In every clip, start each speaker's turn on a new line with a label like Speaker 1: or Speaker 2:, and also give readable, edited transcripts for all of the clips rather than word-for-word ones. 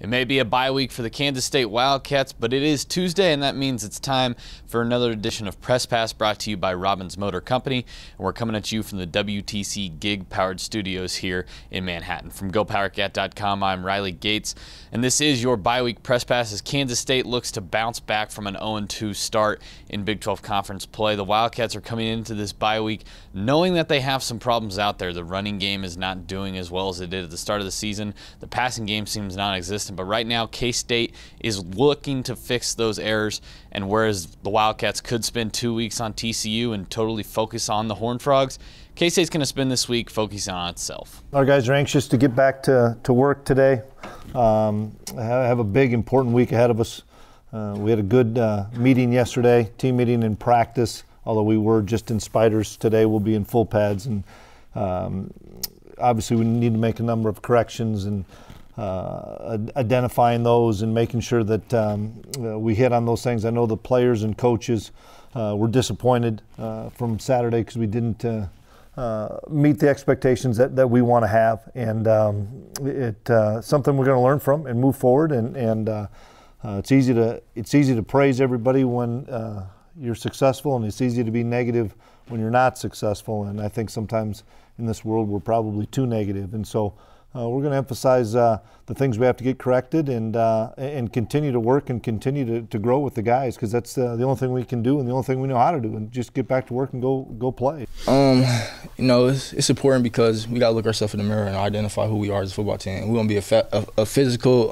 Speaker 1: It may be a bye week for the Kansas State Wildcats, but it is Tuesday, and that means it's time for another edition of Press Pass brought to you by Robbins Motor Company. And we're coming at you from the WTC gig-powered studios here in Manhattan. From GoPowerCat.com, I'm Riley Gates, and this is your bye week Press Pass as Kansas State looks to bounce back from an 0-2 start in Big 12 Conference play. The Wildcats are coming into this bye week knowing that they have some problems out there. The running game is not doing as well as it did at the start of the season. The passing game seems non-existent. But right now, K-State is looking to fix those errors, and whereas the Wildcats could spend 2 weeks on TCU and totally focus on the Horned Frogs, K-State's going to spend this week focusing on itself.
Speaker 2: Our guys are anxious to get back to work today. Have a big, important week ahead of us. We had a good meeting yesterday, team meeting in practice, although we were just in spiders. Today we'll be in full pads, and obviously we need to make a number of corrections and identifying those and making sure that we hit on those things. I know the players and coaches were disappointed from Saturday because we didn't meet the expectations that we want to have, and it's something we're going to learn from and move forward. And it's easy to praise everybody when you're successful, and it's easy to be negative when you're not successful. And I think sometimes in this world we're probably too negative, and so we're going to emphasize the things we have to get corrected and continue to work and continue to grow with the guys, because that's the only thing we can do and the only thing we know how to do, and just get back to work and go play.
Speaker 3: You know, it's important because we got to look ourselves in the mirror and identify who we are as a football team. We're going to be a physical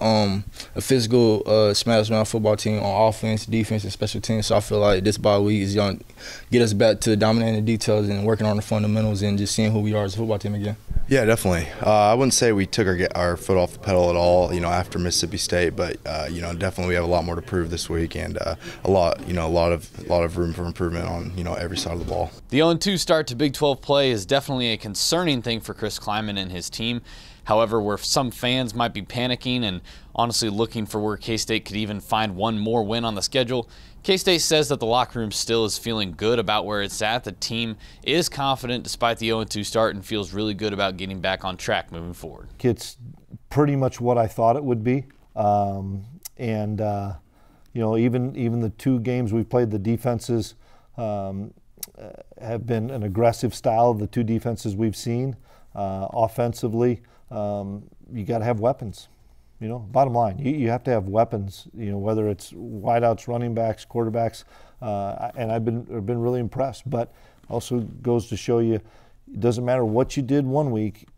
Speaker 3: smash mouth football team on offense, defense, and special teams. So I feel like this bye week is going to get us back to dominating the details and working on the fundamentals and just seeing who we are as a football team again.
Speaker 4: Yeah, definitely. I wouldn't say we took our foot off the pedal at all, after Mississippi State, but definitely we have a lot more to prove this week, and a lot of room for improvement on every side of the ball.
Speaker 1: The 0-2 start to Big 12 play is definitely a concerning thing for Chris Klieman and his team. However, where some fans might be panicking and honestly looking for where K-State could even find one more win on the schedule, K-State says that the locker room still is feeling good about where it's at. The team is confident despite the 0-2 start and feels really good about getting back on track moving forward.
Speaker 2: It's pretty much what I thought it would be. Even the two games we've played, the defenses have been an aggressive style of the two defenses we've seen. Offensively, you got to have weapons. Bottom line, you have to have weapons. Whether it's wideouts, running backs, quarterbacks, and I've been really impressed. But also goes to show you, it doesn't matter what you did one week.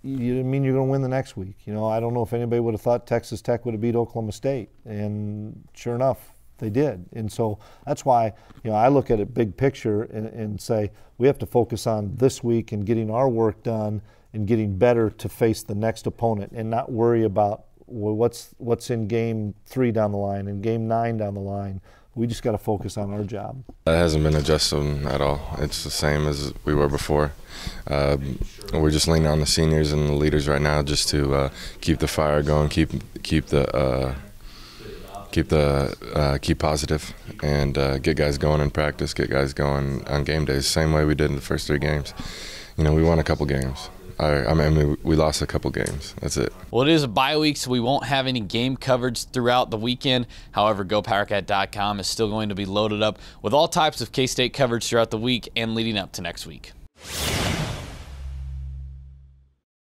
Speaker 2: You didn't mean you're going to win the next week. I don't know if anybody would have thought Texas Tech would have beat Oklahoma State, and sure enough, they did. And so that's why I look at it big picture and say we have to focus on this week and getting our work done and getting better to face the next opponent, and not worry about what's in game 3 down the line and game 9 down the line. We just got to focus on our job.
Speaker 5: It hasn't been adjusted at all. It's the same as we were before. We're just leaning on the seniors and the leaders right now just to keep the fire going, keep positive, and get guys going in practice, get guys going on game days, same way we did in the first 3 games. We won a couple games. We lost a couple games. That's it.
Speaker 1: Well, it is a bye week, so we won't have any game coverage throughout the weekend. However, GoPowerCat.com is still going to be loaded up with all types of K-State coverage throughout the week and leading up to next week.